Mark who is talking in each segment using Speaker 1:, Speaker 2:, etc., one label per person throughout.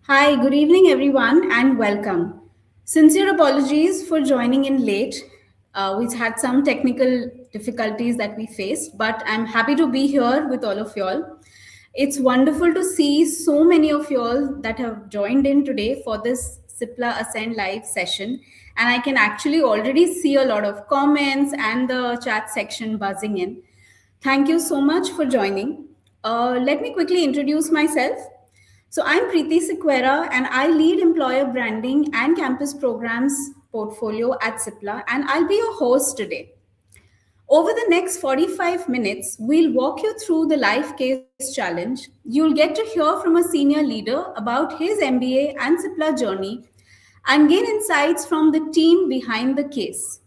Speaker 1: Hi, good evening, everyone, and welcome. Sincere apologies for joining in late. We had some technical difficulties that we faced, but I'm happy to be here with all of y'all. It's wonderful to see so many of y'all that have joined in today for this Cipla Ascend live session. And I can actually already see a lot of comments and the chat section buzzing in. Thank you so much for joining. Let me quickly introduce myself. So I'm Preeti Sequera and I lead employer branding and campus programs portfolio at Cipla and I'll be your host today. Over the next 45 minutes, we'll walk you through the life case challenge. You'll get to hear from a senior leader about his MBA and Cipla journey and gain insights from the team behind the case.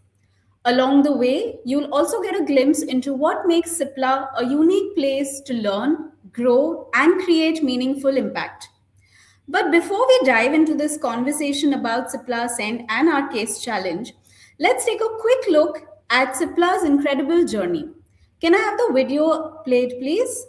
Speaker 1: Along the way, you'll also get a glimpse into what makes Cipla a unique place to learn, grow, and create meaningful impact. But before we dive into this conversation about Cipla Ascend and our case challenge, let's take a quick look at Cipla's incredible journey. Can I have the video played, please?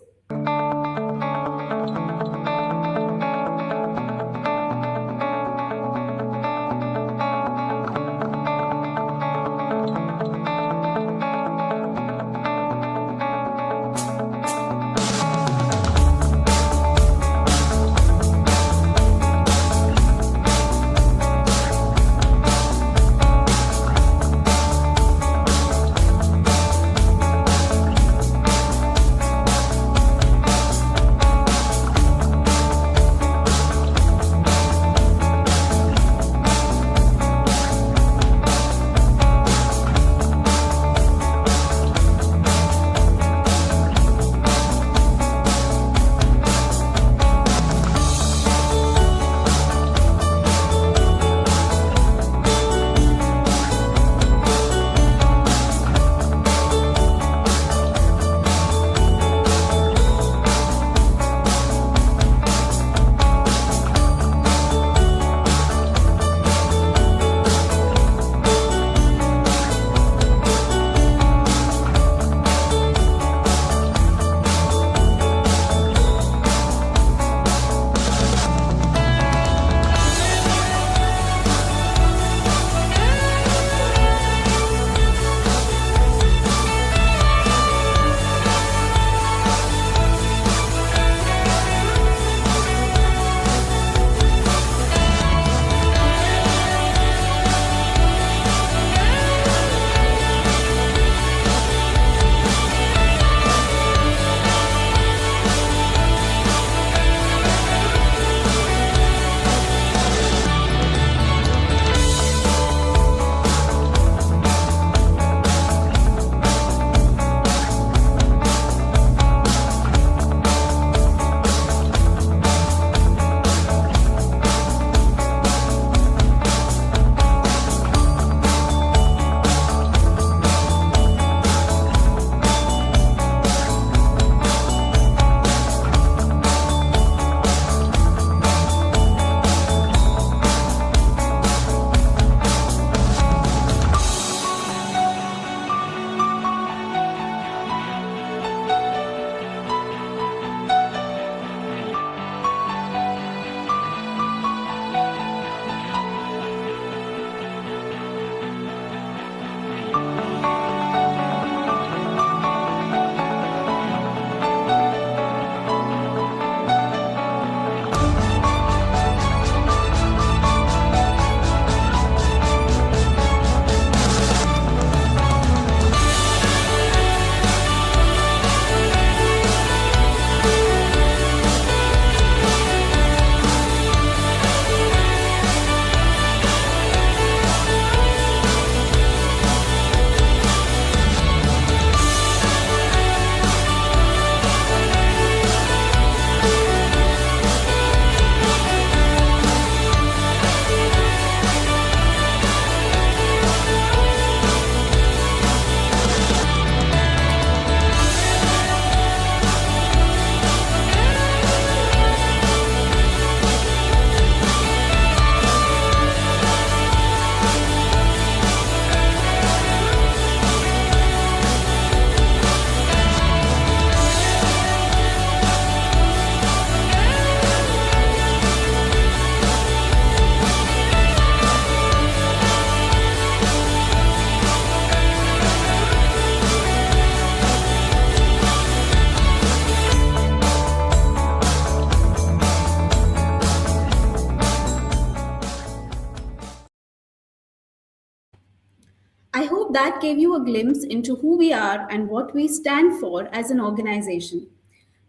Speaker 1: hope that gave you a glimpse into who we are and what we stand for as an organization.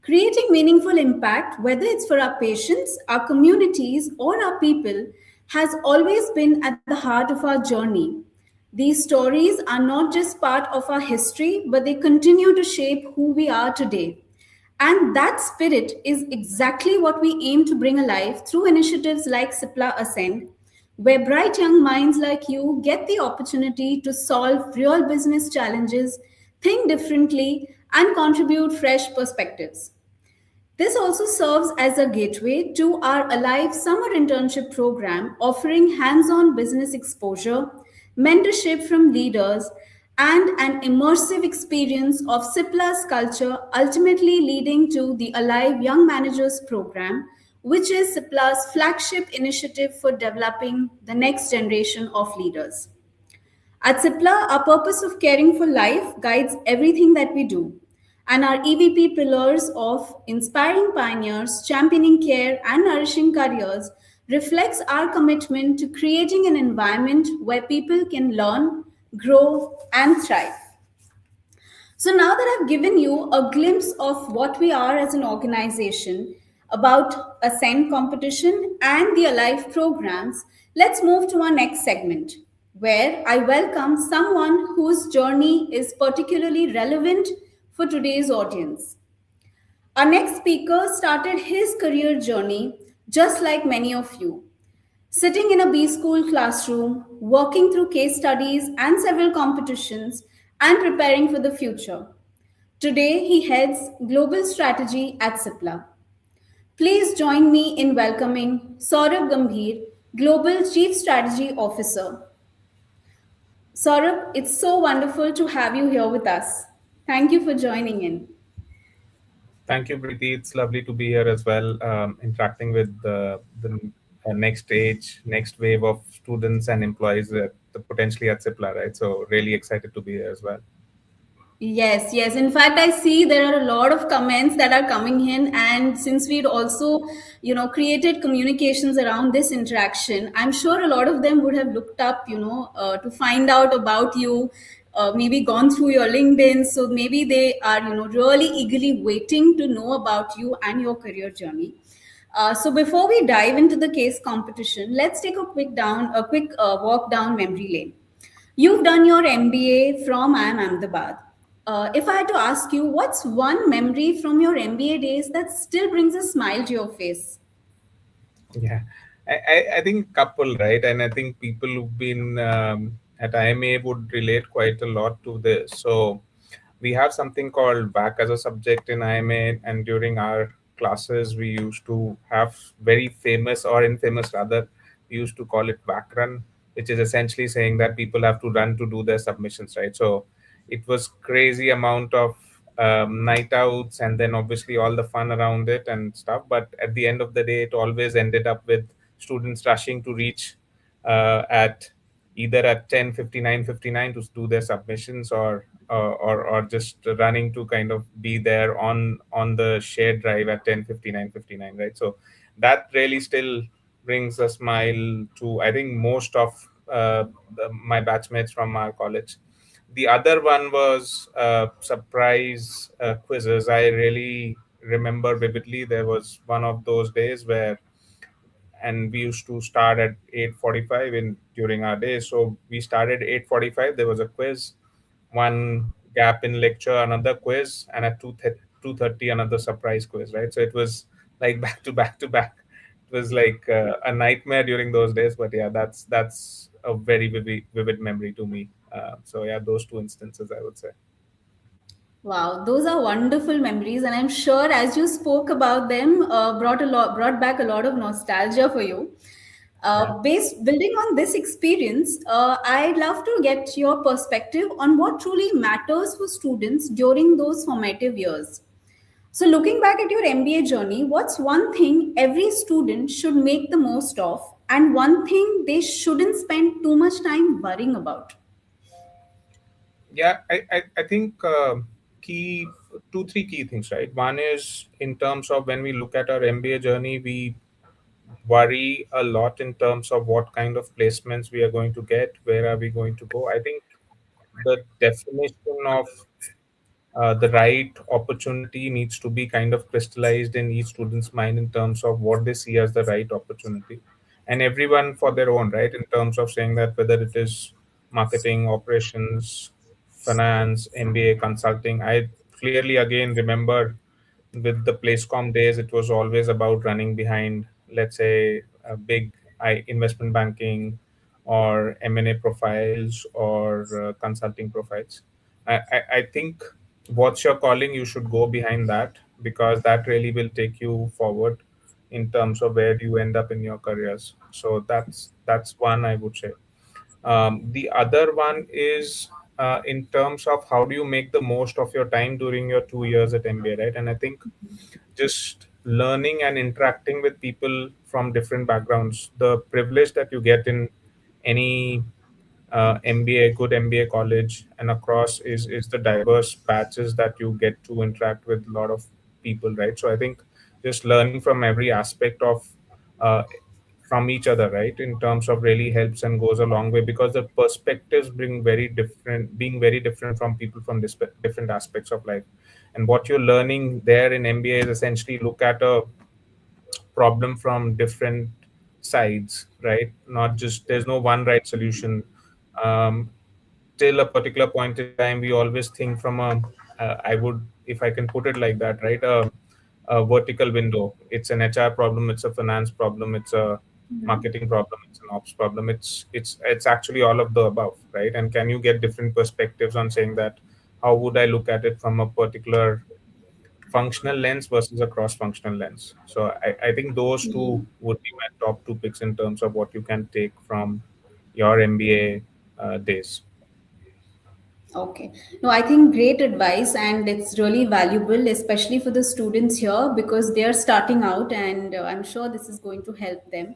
Speaker 1: Creating meaningful impact, whether it's for our patients, our communities, or our people, has always been at the heart of our journey. These stories are not just part of our history, but they continue to shape who we are today. And that spirit is exactly what we aim to bring alive through initiatives like Cipla Ascend, where bright young minds like you get the opportunity to solve real business challenges, think differently, and contribute fresh perspectives. This also serves as a gateway to our Alive Summer Internship program, offering hands on business exposure, mentorship from leaders, and an immersive experience of Cipla's culture, ultimately leading to the Alive Young Managers program, which is Cipla's flagship initiative for developing the next generation of leaders. At Cipla, our purpose of caring for life guides everything that we do. And our EVP pillars of inspiring pioneers, championing care, and nourishing careers reflects our commitment to creating an environment where people can learn, grow, and thrive. So now that I've given you a glimpse of what we are as an organization, about Ascend competition and the Alive programs, let's move to our next segment, where I welcome someone whose journey is particularly relevant for today's audience. Our next speaker started his career journey just like many of you, sitting in a B school classroom, working through case studies and several competitions, and preparing for the future. Today, he heads global strategy at Cipla. Please join me in welcoming Saurabh Gambhir, Global Chief Strategy Officer. Saurabh, it's so wonderful to have you here with us. Thank you for joining in.
Speaker 2: Thank you, Preeti. It's lovely to be here as well, interacting with the next stage, next wave of students and employees potentially at Cipla, right? So really excited to be here as well.
Speaker 1: Yes, yes. In fact, I see there are a lot of comments that are coming in, and since we'd also, created communications around this interaction, I'm sure a lot of them would have looked up, to find out about you, maybe gone through your LinkedIn. So maybe they are, really eagerly waiting to know about you and your career journey. So before we dive into the case competition, let's take a quick walk down memory lane. You've done your MBA from IIM Ahmedabad. If I had to ask you, what's one memory from your MBA days that still brings a smile to your face?
Speaker 2: Yeah, I think couple, right? And I think people who've been at IMA would relate quite a lot to this. So we have something called back as a subject in IMA, and during our classes, we used to have very famous or infamous rather, we used to call it back run, which is essentially saying that people have to run to do their submissions, right? So it was crazy amount of night outs and then obviously all the fun around it and stuff. But at the end of the day, it always ended up with students rushing to reach at either at 10:59:59 to do their submissions, or just running to kind of be there on the shared drive at 10:59:59, right? So that really still brings a smile to, I think, most of my batchmates from our college. The other one was surprise quizzes. I really remember vividly. There was one of those days where, and we used to start at 8:45 in during our day. So we started 8:45. There was a quiz, one gap in lecture, another quiz, and at 2:30 another surprise quiz. Right. So it was like back to back to back. It was like a nightmare during those days. But yeah, that's a very vivid memory to me. So yeah, those two instances I would say.
Speaker 1: Wow, those are wonderful memories, and I'm sure as you spoke about them, brought back a lot of nostalgia for you.
Speaker 2: Yeah.
Speaker 1: Based building on this experience, I'd love to get your perspective on what truly matters for students during those formative years. So, looking back at your MBA journey, what's one thing every student should make the most of, and one thing they shouldn't spend too much time worrying about?
Speaker 2: Yeah, I think key two three key things, right? One is in terms of when we look at our MBA journey, we worry a lot in terms of what kind of placements we are going to get, where are we going to go. I think the definition of the right opportunity needs to be kind of crystallized in each student's mind in terms of what they see as the right opportunity, and everyone for their own, right, in terms of saying that whether it is marketing, operations, finance, MBA, consulting. I clearly again remember with the Placecom days, it was always about running behind, let's say, a big investment banking or M&A profiles or consulting profiles. I think what's your calling, you should go behind that, because that really will take you forward in terms of where you end up in your careers. So that's one I would say. The other one is in terms of how do you make the most of your time during your 2 years at MBA, right? And I think just learning and interacting with people from different backgrounds, the privilege that you get in any MBA, good MBA college and across is the diverse batches that you get to interact with a lot of people, right? So I think just learning from every aspect of uh, from each other, right, in terms of really helps and goes a long way, because the perspectives bring very different, being very different from people from different aspects of life. And what you're learning there in MBA is essentially look at a problem from different sides, right? Not just, there's no one right solution. Um, Till a particular point in time, we always think from a, I would, if I can put it like that, right? A vertical window. It's an HR problem, it's a finance problem, it's a marketing problem, it's an ops problem. It's actually all of the above, right? And can you get different perspectives on saying that? How would I look at it from a particular functional lens versus a cross-functional lens? So I think those two would be my top two picks in terms of what you can take from your MBA days.
Speaker 1: Okay. No, I think great advice, and it's really valuable, especially for the students here because they are starting out, and I'm sure this is going to help them.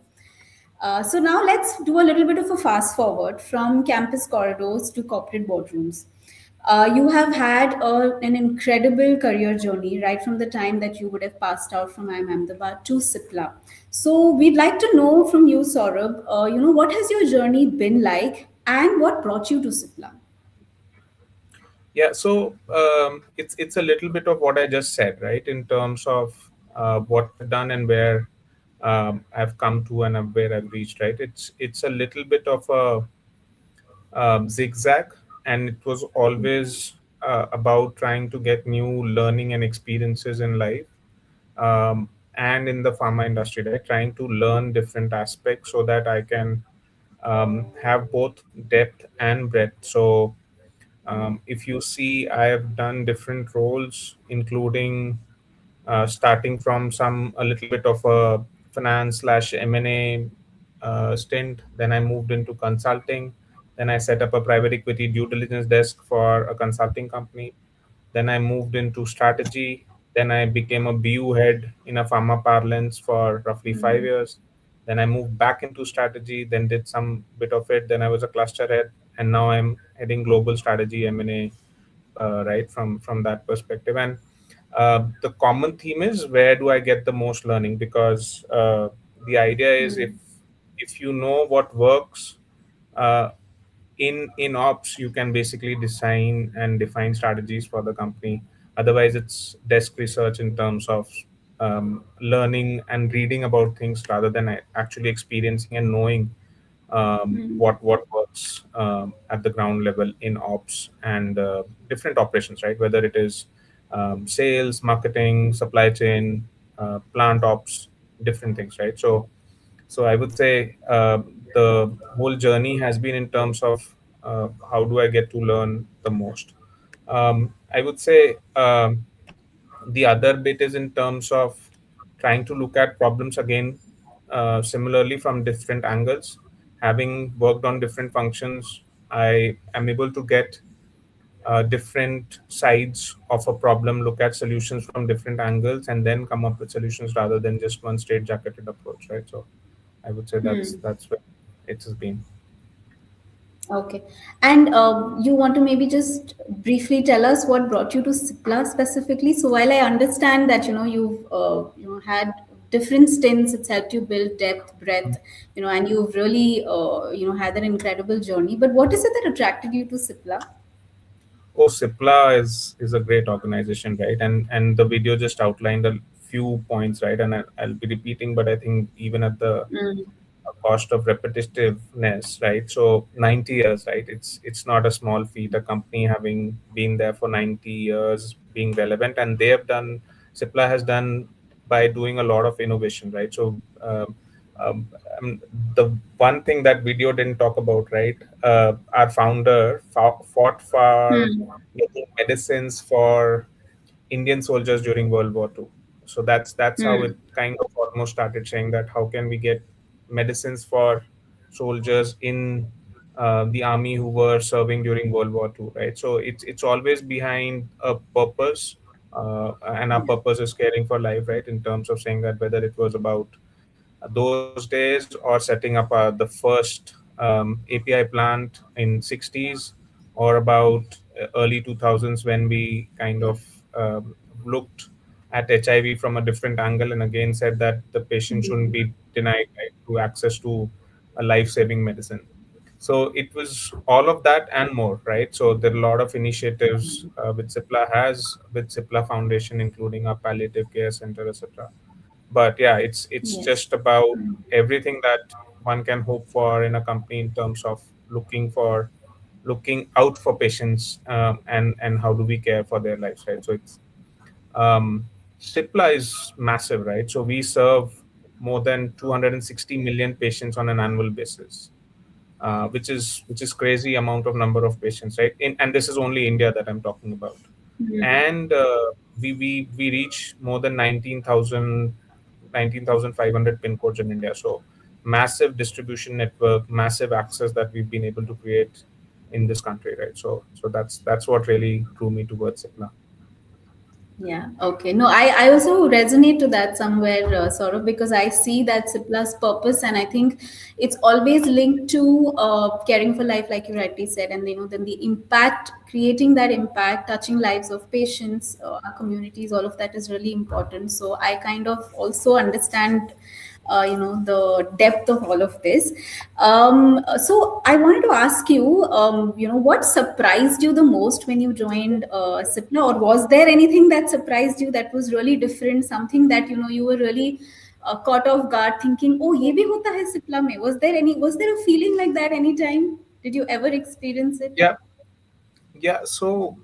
Speaker 1: So now let's do a little bit of a fast forward from campus corridors to corporate boardrooms. You have had an incredible career journey right from the time that you would have passed out from IIM Ahmedabad to Cipla. So we'd like to know from you, Saurabh, what has your journey been like and what brought you to Cipla?
Speaker 2: Yeah, so it's a little bit of what I just said, right? In terms of what I've done and where I've come to and where I've reached, right? It's a little bit of a zigzag, and it was always about trying to get new learning and experiences in life, and in the pharma industry, right? Trying to learn different aspects so that I can have both depth and breadth. So if you see, I have done different roles, including starting from some a little bit of a finance slash M&A stint. Then I moved into consulting. Then I set up a private equity due diligence desk for a consulting company. Then I moved into strategy. Then I became a BU head in a pharma parlance for roughly 5 years. Then I moved back into strategy, then did some bit of it. Then I was a cluster head, and now I'm heading global strategy M&A, right, from that perspective. And the common theme is, where do I get the most learning? Because the idea is, if you know what works, uh, in ops, you can basically design and define strategies for the company. Otherwise, it's desk research in terms of learning and reading about things rather than actually experiencing and knowing what works at the ground level in ops and different operations, right? Whether it is sales, marketing, supply chain, plant ops, different things, right? So I would say the whole journey has been in terms of how do I get to learn the most. I would say the other bit is in terms of trying to look at problems again similarly from different angles. Having worked on different functions, I am able to get different sides of a problem, look at solutions from different angles, and then come up with solutions rather than just one straight jacketed approach, right? So I would say that's where it has been.
Speaker 1: Okay. And you want to maybe just briefly tell us what brought you to Cipla specifically? So while I understand that you've had different stints, it's helped you build depth, breadth, and you've really had an incredible journey. But what is it that attracted you to Cipla?
Speaker 2: course, Cipla is a great organization, right? And the video just outlined a few points, right? And I'll be repeating, but I think even at the
Speaker 1: Mm.
Speaker 2: cost of repetitiveness, right? So 90 years, right? It's not a small feat. A company having been there for 90 years, being relevant, and they have done. Cipla has done by doing a lot of innovation, right? So um, um, the one thing that video didn't talk about, right? Our founder fought for
Speaker 1: Mm.
Speaker 2: getting medicines for Indian soldiers during World War II. So that's how it
Speaker 1: Mm.
Speaker 2: kind of almost started saying that how can we get medicines for soldiers in the army who were serving during World War II, right? So it's always behind a purpose, and our purpose is caring for life, right? In terms of saying that whether it was about those days or setting up the first API plant in 60s, or about early 2000s when we kind of looked at HIV from a different angle and again said that the patient shouldn't be denied right, to access to a life-saving medicine. So it was all of that and more, right? So there are a lot of initiatives which Cipla has with Cipla Foundation, including our palliative care center, etc. But yeah, it's
Speaker 1: Yes.
Speaker 2: just about everything that one can hope for in a company in terms of looking for looking out for patients, and how do we care for their lives, right? So it's Cipla is massive, right? So we serve more than 260 million patients on an annual basis, which is crazy amount of number of patients, right? And this is only India that I'm talking about. And we reach more than 19,500 pin codes in India. So massive distribution network, massive access that we've been able to create in this country, right? So that's what really drew me towards Cipla.
Speaker 1: Yeah, okay. No, I also resonate to that somewhere, sort of, because I see that Cipla's purpose, and I think it's always linked to caring for life, like you rightly said, and then the impact, creating that impact, touching lives of patients, our communities, all of that is really important. So I kind of also understand the depth of all of this. So I wanted to ask you, what surprised you the most when you joined Cipla, or was there anything that surprised you that was really different, something that you were really caught off guard, thinking, oh, ye bhi hota hai Cipla mein? Was there a feeling like that anytime? Did you ever experience it?
Speaker 2: Yeah, yeah. So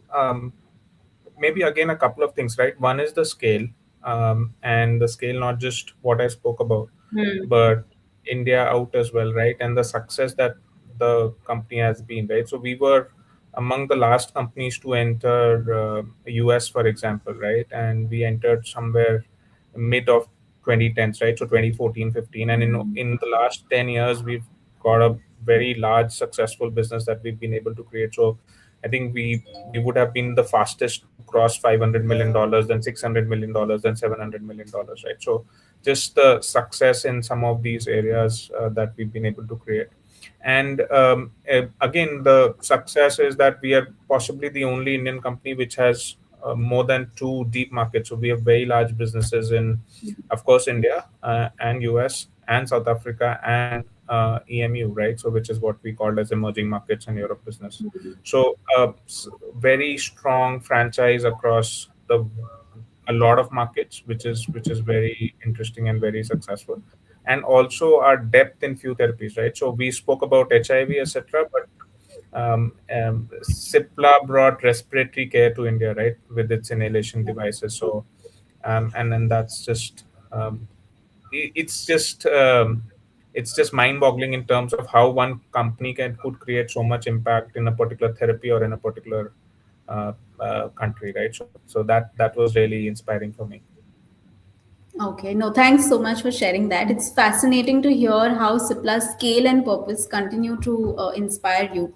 Speaker 2: maybe again a couple of things, right? One is the scale, and the scale not just what I spoke about,
Speaker 1: Hmm.
Speaker 2: but India out as well, right? And the success that the company has been, right? So we were among the last companies to enter US, for example, right? And we entered somewhere mid of 2010s, right? So 2014, 15, and in the last 10 years, we've got a very large successful business that we've been able to create. So I think we would have been the fastest to cross $500 million, then $600 million, then $700 million, right? So just the success in some of these areas that we've been able to create. And again, the success is that we are possibly the only Indian company which has more than two deep markets. So we have very large businesses in, of course, India and US and South Africa and EMU, right? So which is what we call as emerging markets and Europe business. So very strong franchise across the a lot of markets, which is very interesting and very successful. And also our depth in few therapies, right? So we spoke about HIV, etc., but Cipla brought respiratory care to India, right, with its inhalation devices. So and then that's just um, i- it's just um, it's just mind-boggling in terms of how one company could create so much impact in a particular therapy or in a particular uh, country, right? So that was really inspiring for me.
Speaker 1: Okay, no, thanks so much for sharing that. It's fascinating to hear how Cipla's scale and purpose continue to inspire you.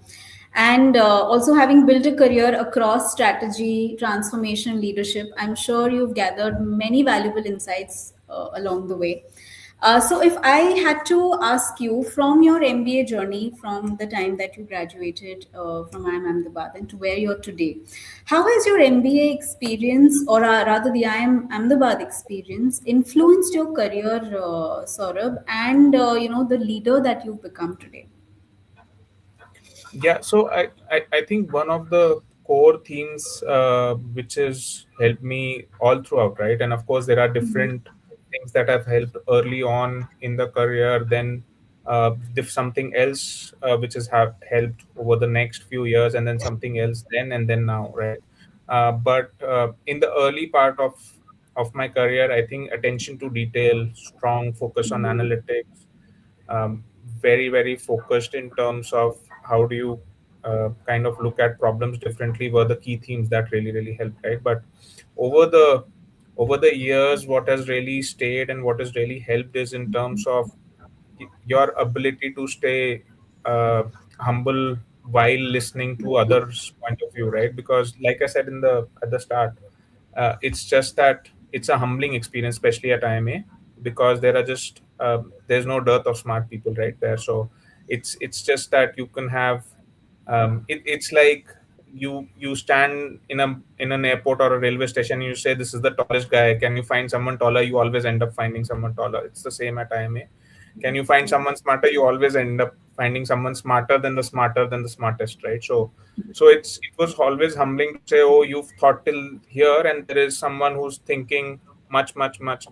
Speaker 1: And also, having built a career across strategy, transformation, leadership, I'm sure you've gathered many valuable insights along the way. So, if I had to ask you from your MBA journey, from the time that you graduated from IIM Ahmedabad and to where you're today, how has your MBA experience, or rather the IIM Ahmedabad experience, influenced your career, Saurabh, and the leader that you've become today?
Speaker 2: Yeah, so I think one of the core themes which has helped me all throughout, right? And of course, there are different things that have helped early on in the career, then if something else which has have helped over the next few years, and then something else then and then now, right? But in the early part of my career, I think attention to detail, strong focus on analytics, um, very focused in terms of how do you kind of look at problems differently were the key themes that really helped, right? But over the over the years, what has really stayed and what has really helped is in terms of your ability to stay uh, humble while listening to others point of view, right? Because like I said in the at the start, it's just that it's a humbling experience, especially at IMA, because there are just there's no dearth of smart people right there. So it's just that you can have it's like you stand in an airport or a railway station and you say this is the tallest guy. Can you find someone taller? You always end up finding someone taller. It's the same at IMA. Can you find someone smarter? You always end up finding someone smarter than the smartest, right? So it was always humbling to say, oh, you've thought till here, and there is someone who's thinking much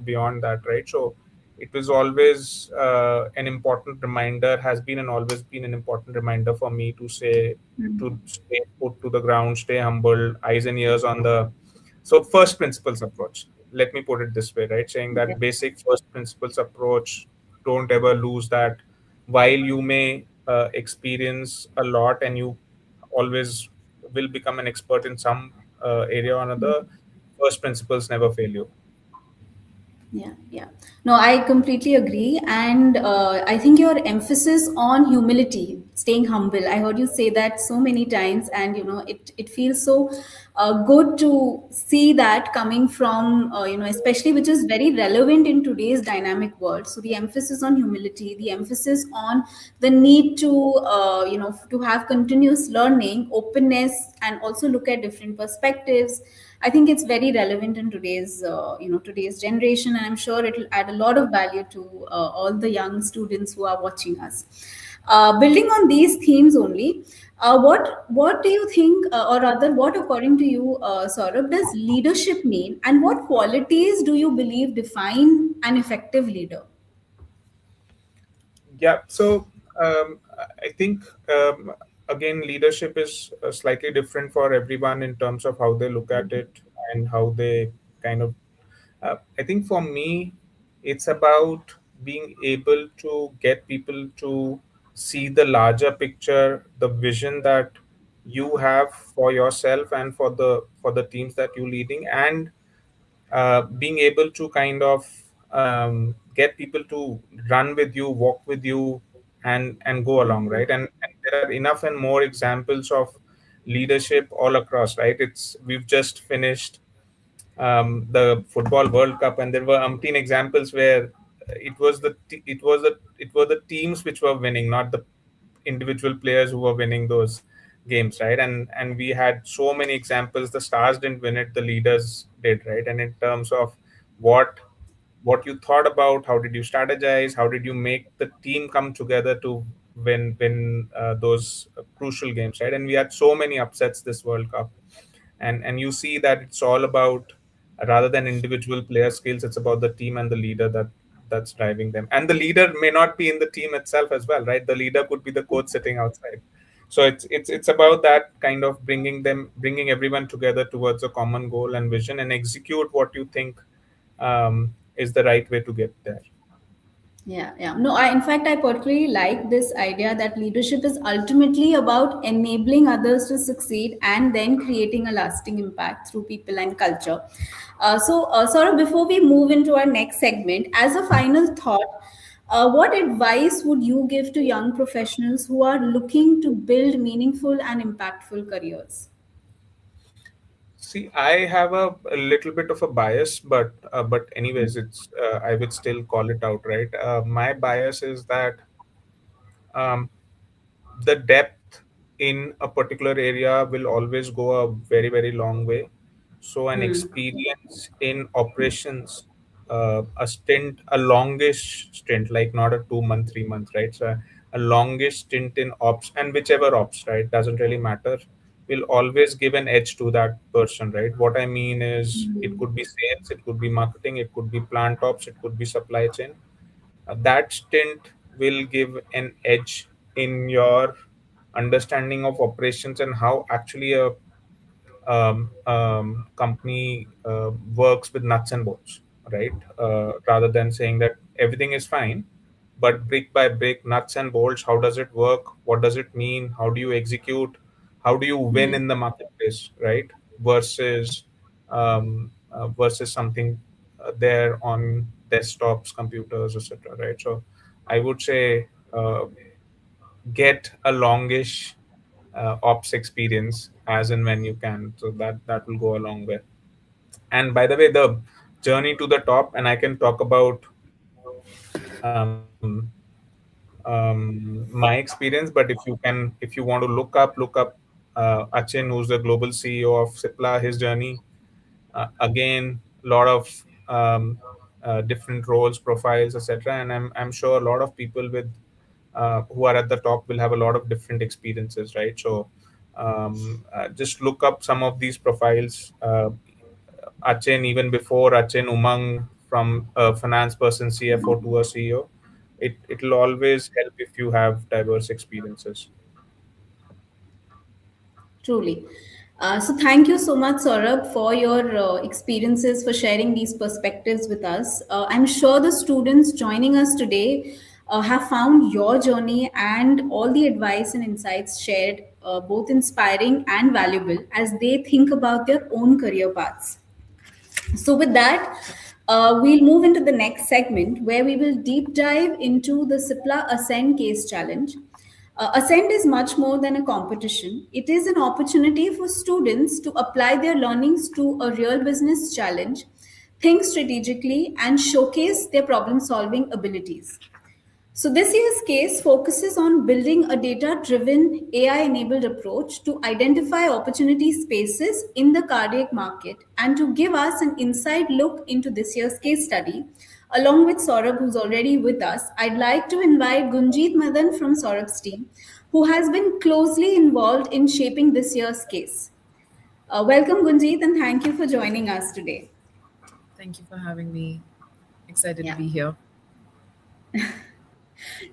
Speaker 2: beyond that, right? So it was always an important reminder, has been and always been an important reminder for me to say, to stay put to the ground, stay humble, eyes and ears on the first principles approach. Let me put it this way, right? Saying that basic first principles approach, don't ever lose that. While you may experience a lot and you always will become an expert in some area or another, first principles never fail you.
Speaker 1: Yeah. No, I completely agree. And I think your emphasis on humility, staying humble, I heard you say that so many times. And, it feels so good to see that coming from, especially which is very relevant in today's dynamic world. So the emphasis on humility, the emphasis on the need to, to have continuous learning, openness, and also look at different perspectives. I think it's very relevant in today's generation, and I'm sure it will add a lot of value to all the young students who are watching us. Building on these themes only, what do you think, or rather, what according to you, Saurabh, does leadership mean, and what qualities do you believe define an effective leader?
Speaker 2: Yeah. So I think again, leadership is slightly different for everyone in terms of how they look at it and how they kind of. I think for me, it's about being able to get people to see the larger picture, the vision that you have for yourself and for the teams that you're leading, and being able to kind of get people to run with you, walk with you, and go along, right? And there are enough and more examples of leadership all across, right? It's we've just finished the football World Cup, and there were umpteen examples where it were the teams which were winning, not the individual players who were winning those games, right? And we had so many examples. The stars didn't win it, the leaders did, right? And in terms of what what you thought about, how did you strategize, how did you make the team come together to win those crucial games, right? And we had so many upsets this World Cup, and you see that it's all about, rather than individual player skills, it's about the team and the leader that's driving them. And the leader may not be in the team itself as well, right? The leader could be the coach sitting outside. So it's about that kind of bringing everyone together towards a common goal and vision, and execute what you think is the right way to get there.
Speaker 1: Yeah. No, in fact, I particularly like this idea that leadership is ultimately about enabling others to succeed and then creating a lasting impact through people and culture. Saurabh, before we move into our next segment, as a final thought, what advice would you give to young professionals who are looking to build meaningful and impactful careers?
Speaker 2: See, I have a little bit of a bias, but anyways, it's I would still call it out, right? My bias is that um, the depth in a particular area will always go a very long way. So an
Speaker 1: Hmm.
Speaker 2: experience in operations, a longish stint, like not a 2 month, 3 month, right? So a longish stint in ops, and whichever ops, right, doesn't really matter. will always give an edge to that person, right? What I mean is, it could be sales, it could be marketing, it could be plant ops, it could be supply chain. That stint will give an edge in your understanding of operations and how actually a company works with nuts and bolts, right? Rather than saying that everything is fine, but brick by brick, nuts and bolts, how does it work? What does it mean? How do you execute? How do you win in the marketplace, right? Versus versus something there on desktops, computers, etc. Right? So I would say get a longish ops experience as and when you can, so that will go a long way. And by the way, the journey to the top, and I can talk about my experience, but if you want to look up Achin, who's the global CEO of Cipla, his journey, again, a lot of um, different roles, profiles, etc. And I'm sure a lot of people with who are at the top will have a lot of different experiences, right? So just look up some of these profiles. Achin, even before Achin, Umang, from a finance person, CFO to a CEO, it'll always help if you have diverse experiences.
Speaker 1: Truly. So thank you so much, Saurabh, for your experiences, for sharing these perspectives with us. I'm sure the students joining us today have found your journey and all the advice and insights shared both inspiring and valuable as they think about their own career paths. So, with that, we'll move into the next segment where we will deep dive into the Cipla Ascend case challenge. Ascend is much more than a competition. It is an opportunity for students to apply their learnings to a real business challenge, think strategically, and showcase their problem solving abilities. So, this year's case focuses on building a data driven, AI enabled approach to identify opportunity spaces in the cardiac market. And to give us an inside look into this year's case study, along with Saurabh, who's already with us, I'd like to invite Gunjit Madan from Saurabh's team, who has been closely involved in shaping this year's case. Welcome, Gunjit, and thank you for joining us today.
Speaker 3: Thank you for having me. Excited to
Speaker 1: Yeah.
Speaker 3: be here.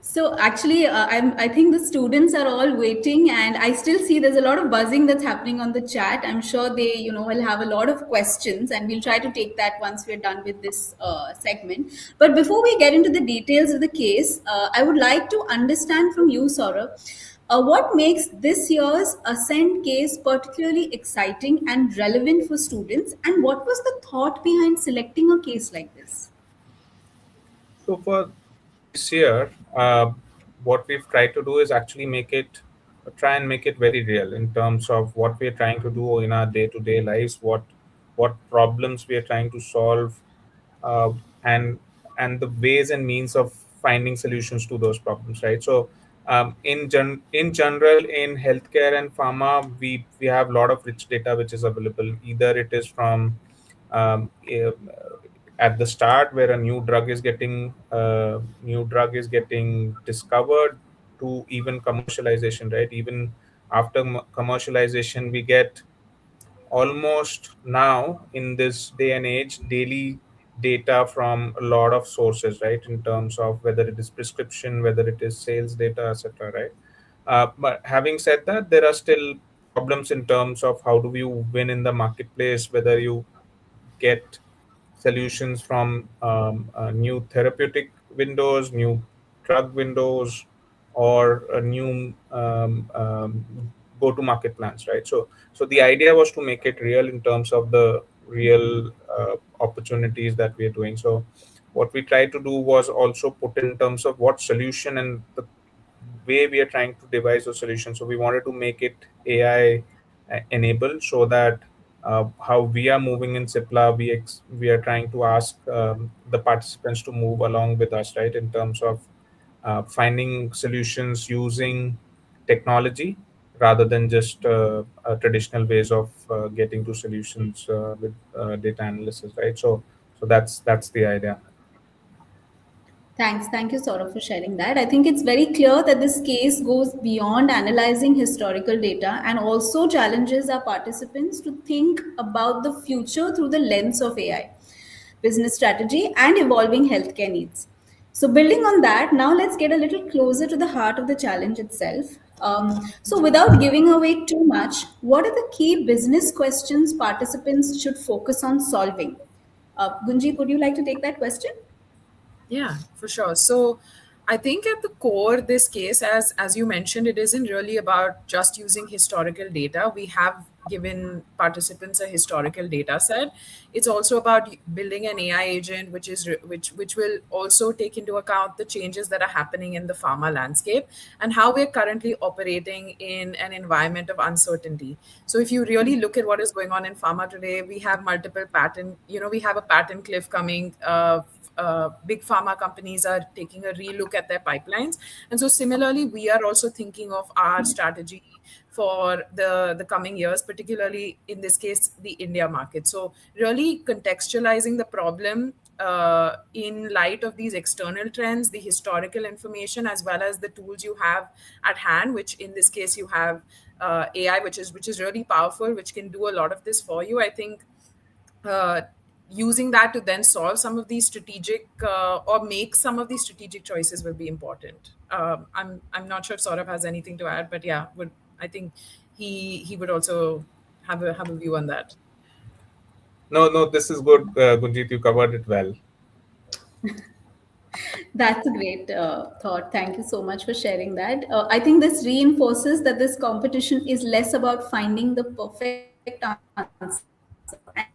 Speaker 1: So actually, I think the students are all waiting, and I still see there's a lot of buzzing that's happening on the chat. I'm sure they, will have a lot of questions, and we'll try to take that once we're done with this segment. But before we get into the details of the case, I would like to understand from you, Saurabh, what makes this year's Ascend case particularly exciting and relevant for students, and what was the thought behind selecting a case like this?
Speaker 2: So for this year, what we've tried to do is actually try and make it very real in terms of what we're trying to do in our day-to-day lives, what problems we are trying to solve, uh, and the ways and means of finding solutions to those problems, right? So in general, in healthcare and pharma, we have a lot of rich data which is available. Either it is from um, eh, at the start, where a new drug is getting discovered, to even commercialization, right? Even after commercialization, we get almost now, in this day and age, daily data from a lot of sources, right? In terms of whether it is prescription, whether it is sales data, etc., right? But having said that, there are still problems in terms of how do you win in the marketplace, whether you get solutions from new therapeutic windows, new drug windows, or new go-to-market plans, right? So the idea was to make it real in terms of the real opportunities that we are doing. So what we tried to do was also put in terms of what solution and the way we are trying to devise a solution. So we wanted to make it AI enabled, so that how we are moving in Cipla, we are trying to ask the participants to move along with us, right? In terms of finding solutions using technology rather than just traditional ways of getting to solutions with data analysis, right? So that's the idea.
Speaker 1: Thank you, Saurabh, for sharing that. I think it's very clear that this case goes beyond analyzing historical data and also challenges our participants to think about the future through the lens of AI, business strategy, and evolving healthcare needs. So, building on that, now let's get a little closer to the heart of the challenge itself. So, without giving away too much, what are the key business questions participants should focus on solving? Gunji, would you like to take that question?
Speaker 3: Yeah, for sure. So I think at the core, this case, as you mentioned, it isn't really about just using historical data. We have given participants a historical data set. It's also about building an AI agent, which will also take into account the changes that are happening in the pharma landscape and how we're currently operating in an environment of uncertainty. So if you really look at what is going on in pharma today, we have multiple patent, we have a patent cliff coming. Big pharma companies are taking a relook at their pipelines. And so, similarly, we are also thinking of our strategy for the coming years, particularly in this case, the India market. So, really contextualizing the problem in light of these external trends, the historical information, as well as the tools you have at hand, which in this case you have AI, which is really powerful, which can do a lot of this for you. I think uh, using that to then solve some of these strategic or make some of these strategic choices will be important. I'm not sure if Saurabh has anything to add, but yeah, would I think he would also have a view on that.
Speaker 2: No, no, this is good, Gunjit. You covered it well.
Speaker 1: That's a great thought. Thank you so much for sharing that. I think this reinforces that this competition is less about finding the perfect answer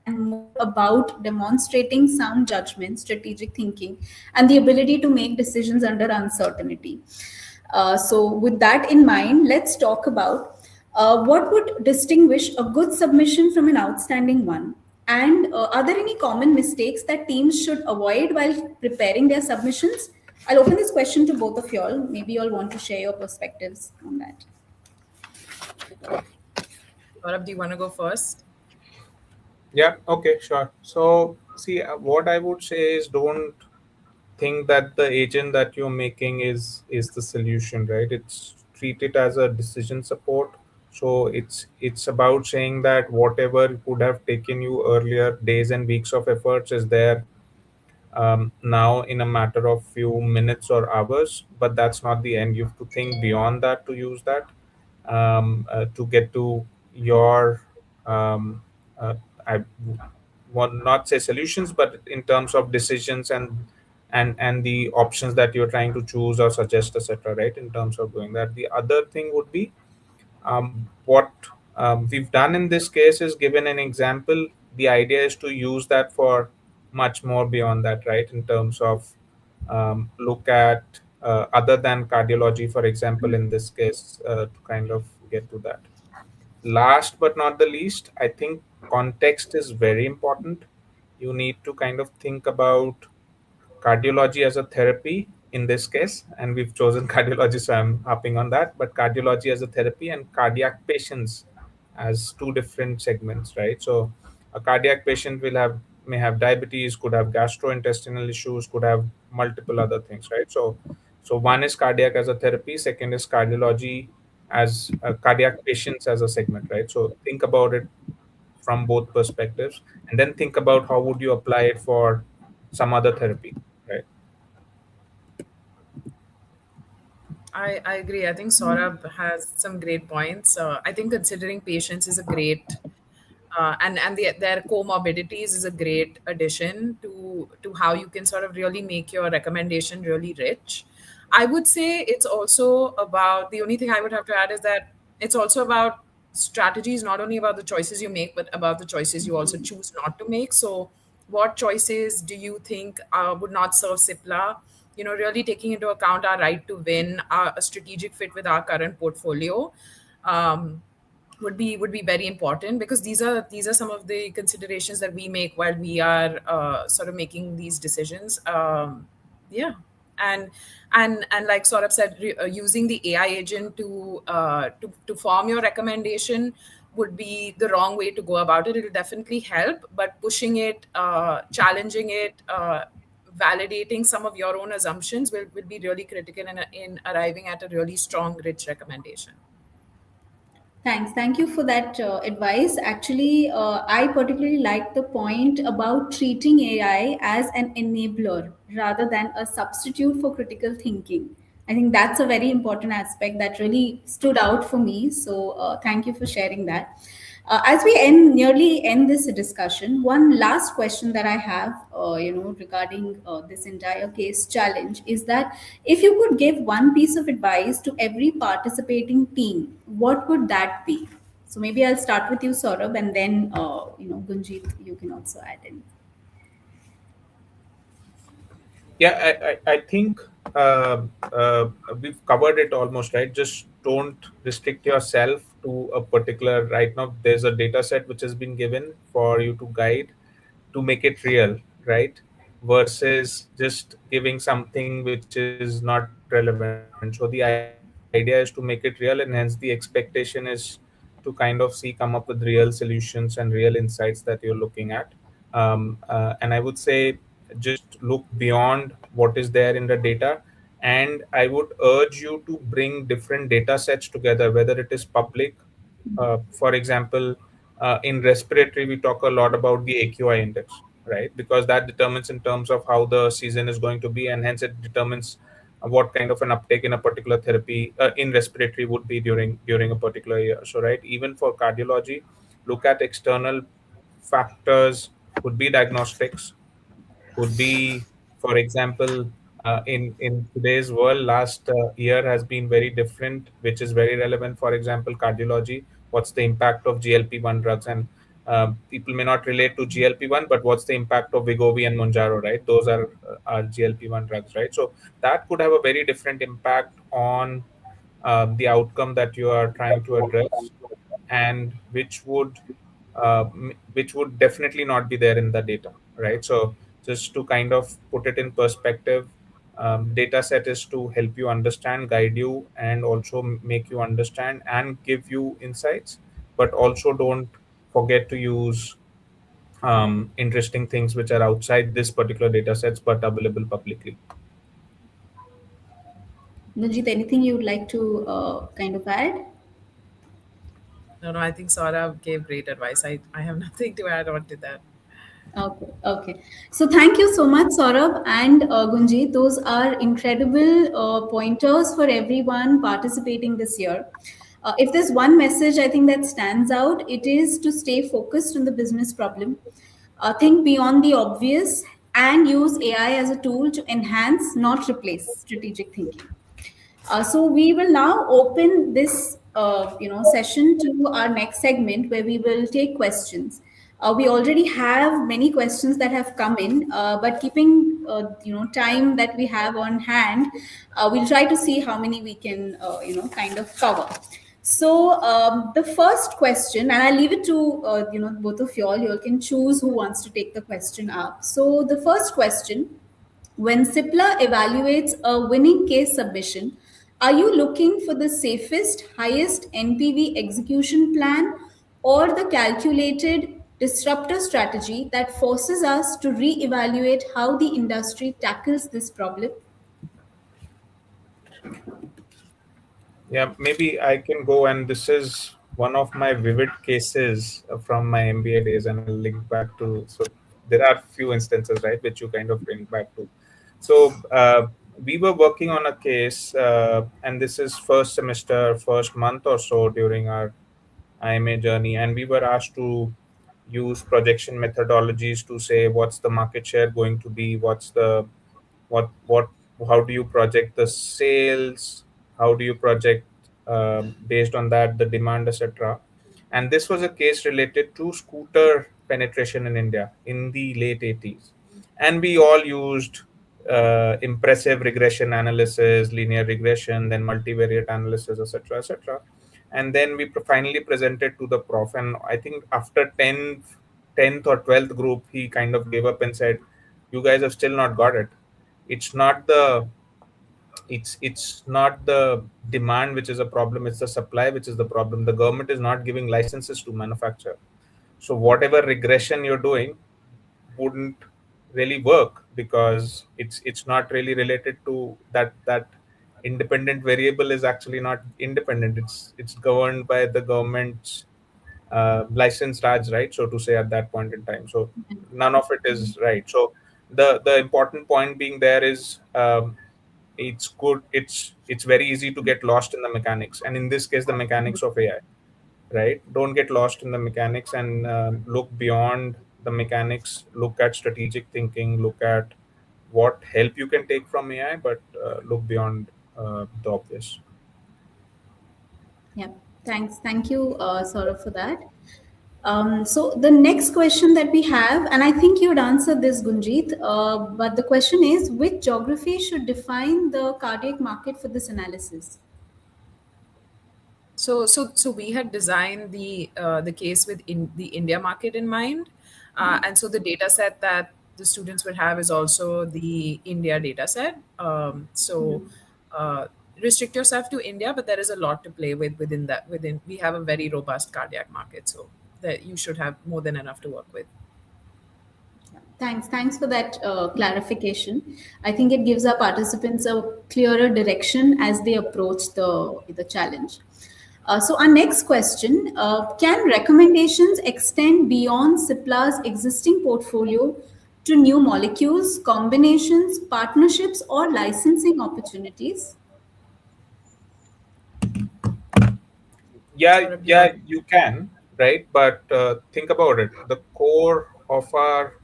Speaker 1: and more about demonstrating sound judgment, strategic thinking, and the ability to make decisions under uncertainty. So, with that in mind, let's talk about what would distinguish a good submission from an outstanding one. And are there any common mistakes that teams should avoid while preparing their submissions? I'll open this question to both of y'all. Maybe y'all want to share your perspectives on that.
Speaker 3: Saurabh, do you want to go first?
Speaker 2: Yeah, okay, sure. So, see, what I would say is don't think that the agent that you're making is the solution, right? It's treat it as a decision support. So it's about saying that whatever would have taken you earlier days and weeks of efforts is there now in a matter of few minutes or hours, but that's not the end. You have to think beyond that to use that to get to your um, I want not say solutions, but in terms of decisions and the options that you're trying to choose or suggest, etc. Right? In terms of doing that, the other thing would be what we've done in this case is given an example. The idea is to use that for much more beyond that, right? In terms of look at other than cardiology, for example, in this case, to kind of get to that. Last but not the least, I think context is very important. You need to kind of think about cardiology as a therapy in this case, and we've chosen cardiology, so I'm hopping on that. But cardiology as a therapy and cardiac patients as two different segments, right? So a cardiac patient will have may have diabetes, could have gastrointestinal issues, could have multiple other things, right? So one is cardiac as a therapy, second is cardiology as cardiac patients as a segment, right? So think about it from both perspectives, and then think about how would you apply it for some other therapy, right?
Speaker 3: I agree. I think Saurabh has some great points. I think considering patients is a great their comorbidities is a great addition to how you can sort of really make your recommendation really rich. I would say it's also about the only thing I would have to add is that it's also about strategies, not only about the choices you make, but about the choices you also choose not to make. So, what choices do you think would not serve Cipla? Really taking into account our right to win, a strategic fit with our current portfolio. Um, would be very important because these are some of the considerations that we make while we are sort of making these decisions. Yeah, and and like Saurabh said, using the AI agent to form your recommendation would be the wrong way to go about it. It'll definitely help, but pushing it, challenging it. validating some of your own assumptions will be really critical in arriving at a really strong, rich recommendation.
Speaker 1: Thanks. Thank you for that advice. Actually, I particularly like the point about treating AI as an enabler rather than a substitute for critical thinking. I think that's a very important aspect that really stood out for me. So, thank you for sharing that. As we nearly end this discussion, one last question that I have, regarding this entire case challenge is that if you could give one piece of advice to every participating team, what would that be? So maybe I'll start with you, Saurabh, and then Gunjit, you can also add in.
Speaker 2: Yeah, I think we've covered it almost, right? Just don't restrict yourself to a particular, right now, there's a data set which has been given for you to guide to make it real, right? Versus just giving something which is not relevant. So the idea is to make it real, and hence the expectation is to kind of see come up with real solutions and real insights that you're looking at. And I would say just look beyond what is there in the data. And I would urge you to bring different data sets together, whether it is public. For example, in respiratory, we talk a lot about the AQI index, right? Because that determines in terms of how the season is going to be, and hence it determines what kind of an uptake in a particular therapy in respiratory would be during a particular year. So, right, even for cardiology, look at external factors, could be diagnostics, could be, for example, in today's world, last year has been very different, which is very relevant. For example, cardiology, what's the impact of GLP-1 drugs? And people may not relate to GLP-1, but what's the impact of Wegovy and Monjaro, right? Those are GLP-1 drugs, right? So that could have a very different impact on the outcome that you are trying to address, and which would definitely not be there in the data, right? So just to kind of put it in perspective, data set is to help you understand, guide you, and also make you understand and give you insights. But also don't forget to use interesting things which are outside this particular data sets but available publicly.
Speaker 1: Gunjit, anything you would like to kind of add?
Speaker 3: No, no, I think Saurabh gave great advice. I have nothing to add on to that.
Speaker 1: Okay, okay. So thank you so much, Saurabh and Gunji. Those are incredible pointers for everyone participating this year. If there's one message I think that stands out, it is to stay focused on the business problem, think beyond the obvious, and use AI as a tool to enhance, not replace, strategic thinking. So we will now open this session to our next segment where we will take questions. We already have many questions that have come in, but keeping time that we have on hand, we'll try to see how many we can kind of cover. So the first question, and I'll leave it to both of y'all. You all can choose who wants to take the question up. So the first question: when Cipla evaluates a winning case submission, are you looking for the safest, highest NPV execution plan or the calculated disruptor strategy that forces us to re-evaluate how the industry tackles this problem?
Speaker 2: Yeah, maybe I can go. And this is one of my vivid cases from my MBA days, and I'll link back to. So there are few instances, right, which you kind of link back to. So we were working on a case, and this is first semester, first month or so during our IMA journey, and we were asked to use projection methodologies to say what's the market share going to be, what's the what how do you project the sales, how do you project based on that the demand, etc. And this was a case related to scooter penetration in India in the late 80s, and we all used impressive regression analysis, linear regression, then multivariate analysis, etc., etc. And then we finally presented to the prof, and I think after 10th or 12th group he kind of gave up and said, you guys have still not got it. It's not the it's not the demand which is a problem, it's the supply which is the problem. The government is not giving licenses to manufacture, so whatever regression you're doing wouldn't really work, because it's not really related to that independent variable is actually not independent. It's governed by the government's license raj, right? So to say, at that point in time, so none of it is right. So the important point being there is, it's good, it's very easy to get lost in the mechanics, and in this case the mechanics of AI, right? Don't get lost in the mechanics, and look beyond the mechanics. Look at strategic thinking, look at what help you can take from AI, but look beyond the obvious.
Speaker 1: Yeah, thanks. Thank you, Saurabh, for that. So the next question that we have, and I think you would answer this, Gunjit, but the question is, which geography should define the cardiac market for this analysis?
Speaker 3: So we had designed the case with the India market in mind, and so the data set that the students would have is also the India data set. Uh, Restrict yourself to India, but there is a lot to play with within that. Within we have a very robust cardiac market, so that you should have more than enough to work with.
Speaker 1: Thanks for that clarification. I think it gives our participants a clearer direction as they approach the challenge. So our next question, can recommendations extend beyond Cipla's existing portfolio to new molecules, combinations, partnerships, or licensing opportunities?
Speaker 2: Yeah,
Speaker 3: Saurabh, do you
Speaker 2: yeah,
Speaker 3: want?
Speaker 2: you can, right? But think about it. The core of our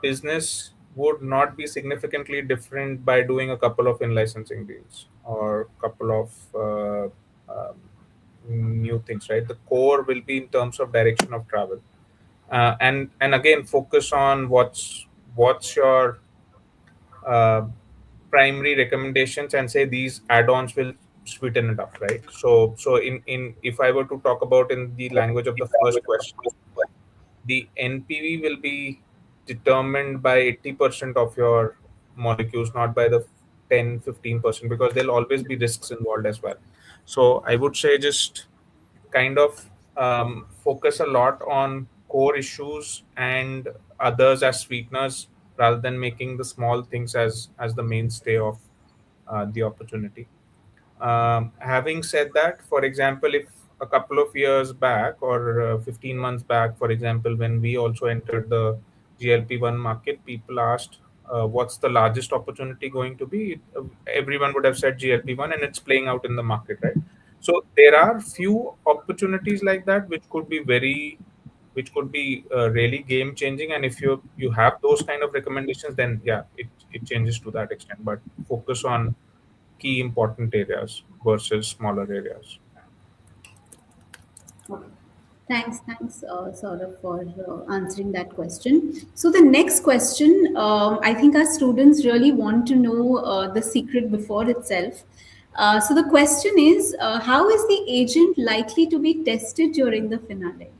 Speaker 2: business would not be significantly different by doing a couple of in-licensing deals or couple of new things, right? The core will be in terms of direction of travel, and again, focus on what's your uh, primary recommendations, and say these add-ons will sweeten it up, right? So in if I were to talk about in the language of the first question, the NPV will be determined by 80% of your molecules, not by the 10-15%, because there'll always be risks involved as well. So I would say just kind of focus a lot on core issues and others as sweeteners, rather than making the small things as the mainstay of the opportunity. Having said that, for example, if a couple of years back, or 15 months back, for example, when we also entered the GLP-1 market, people asked, what's the largest opportunity going to be? Everyone would have said GLP-1, and it's playing out in the market, right? So there are few opportunities like that which could be really game changing. And if you have those kind of recommendations, then yeah, it changes to that extent. But focus on key important areas versus smaller areas.
Speaker 1: Okay. Thanks, Saurabh, for answering that question. So the next question, I think our students really want to know the secret before itself. So the question is, how is the agent likely to be tested during the finale?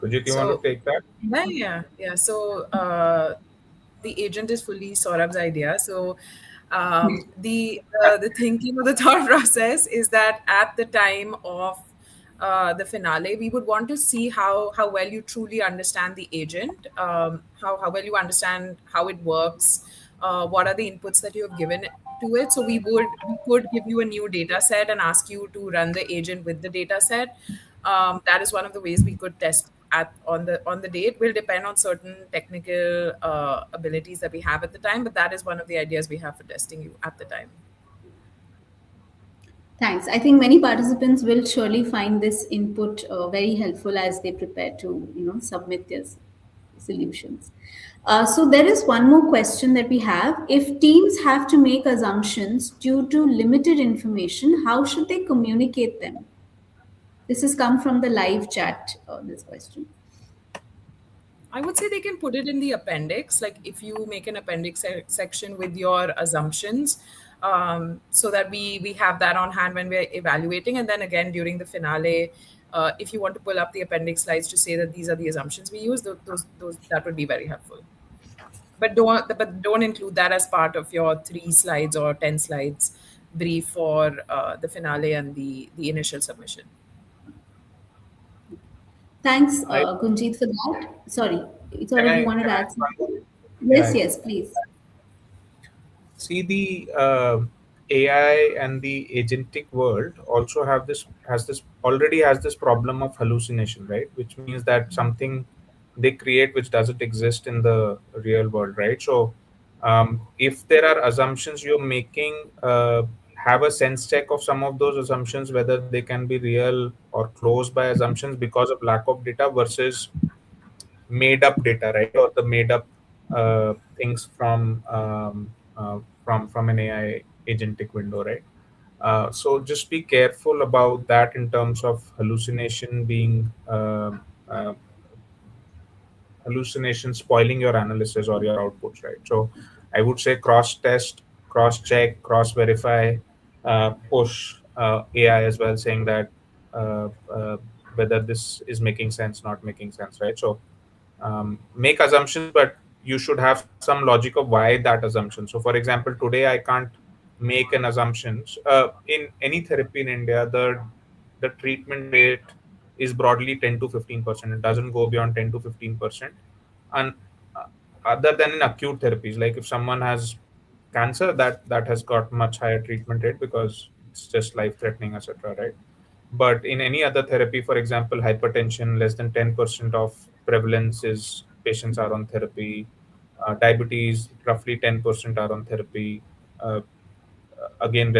Speaker 2: Kujit, you want to
Speaker 3: So
Speaker 2: take that?
Speaker 3: yeah. So the agent is fully Saurabh's idea. So the thinking or the thought process is that at the time of the finale, we would want to see how well you truly understand the agent, how well you understand how it works, what are the inputs that you have given to it. So we could give you a new data set and ask you to run the agent with the data set. That is one of the ways we could test at on the day. It will depend on certain technical abilities that we have at the time, but that is one of the ideas we have for testing you at the time.
Speaker 1: Thanks. I think many participants will surely find this input very helpful as they prepare to, submit their solutions. So there is one more question that we have. If teams have to make assumptions due to limited information, how should they communicate them? This has come from the live chat. This question.
Speaker 3: I would say they can put it in the appendix. Like if you make an appendix section with your assumptions, so that we have that on hand when we're evaluating, and then again during the finale, if you want to pull up the appendix slides to say that these are the assumptions we use, those that would be very helpful. But don't include that as part of your 3 slides or 10 slides brief for the finale and the initial submission.
Speaker 1: Thanks,
Speaker 2: I
Speaker 1: Gunjit, for that. Sorry,
Speaker 2: can
Speaker 1: Saurabh, you
Speaker 2: I
Speaker 1: wanted to
Speaker 2: can I
Speaker 1: add
Speaker 2: add one
Speaker 1: something?
Speaker 2: more?
Speaker 1: Yes,
Speaker 2: Yeah.
Speaker 1: yes, please.
Speaker 2: See, the AI and the agentic world also has this problem of hallucination, right? Which means that something they create which doesn't exist in the real world, right? So, if there are assumptions you're making, have a sense check of some of those assumptions, whether they can be real or close by assumptions because of lack of data versus made up data, right? Or the made up things from an AI agentic window, right? So just be careful about that in terms of uh, hallucination spoiling your analysis or your outputs, right? So I would say cross test, cross check, cross verify, push AI as well, saying that uh, uh, whether this is making sense, not making sense, right? So make assumptions, but you should have some logic of why that assumption. So, for example, today I can't make an assumption. In any therapy in India, the treatment rate is broadly 10 to 15%. It doesn't go beyond 10 to 15%. And uh, other than in acute therapies, like if someone has cancer, that has got much higher treatment rate because it's just life threatening, etc., right? But in any other therapy, for example, hypertension, less than 10% of prevalence is patients are on therapy. Diabetes, roughly 10% are on therapy. Uh, Again,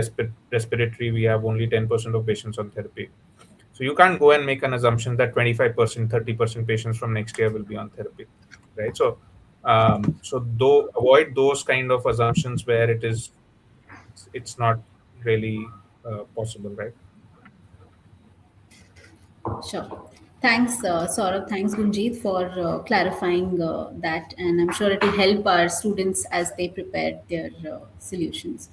Speaker 2: respiratory, we have only 10% of patients on therapy. So you can't go and make an assumption that 25%, 30% patients from next year will be on therapy, right? So, so though avoid those kind of assumptions where it's not really possible, right?
Speaker 1: Sure. Thanks, Saurabh. Thanks, Gunjit, for clarifying that. And I'm sure it will help our students as they prepare their solutions.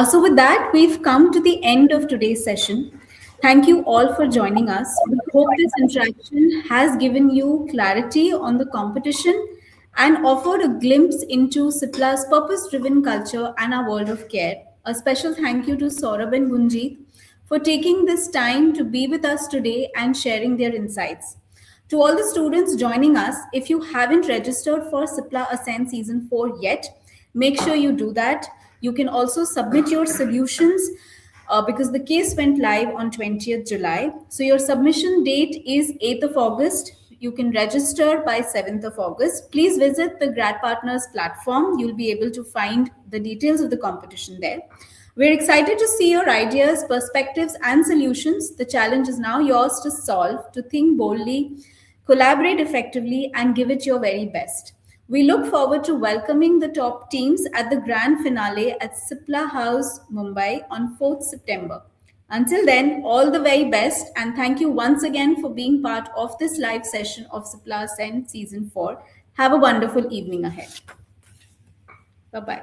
Speaker 1: So, with that, we've come to the end of today's session. Thank you all for joining us. We hope this interaction has given you clarity on the competition and offered a glimpse into Cipla's purpose driven culture and our world of care. A special thank you to Saurabh and Gunjit for taking this time to be with us today and sharing their insights. To all the students joining us, if you haven't registered for Cipla Ascend Season 4 yet, make sure you do that. You can also submit your solutions because the case went live on 20th July. So your submission date is 8th of August. You can register by 7th of August. Please visit the Grad Partners platform. You'll be able to find the details of the competition there. We're excited to see your ideas, perspectives, and solutions. The challenge is now yours to solve, to think boldly, collaborate effectively, and give it your very best. We look forward to welcoming the top teams at the grand finale at Cipla House, Mumbai on 4th September. Until then, all the very best, and thank you once again for being part of this live session of Cipla Ascend Season 4. Have a wonderful evening ahead. Bye bye.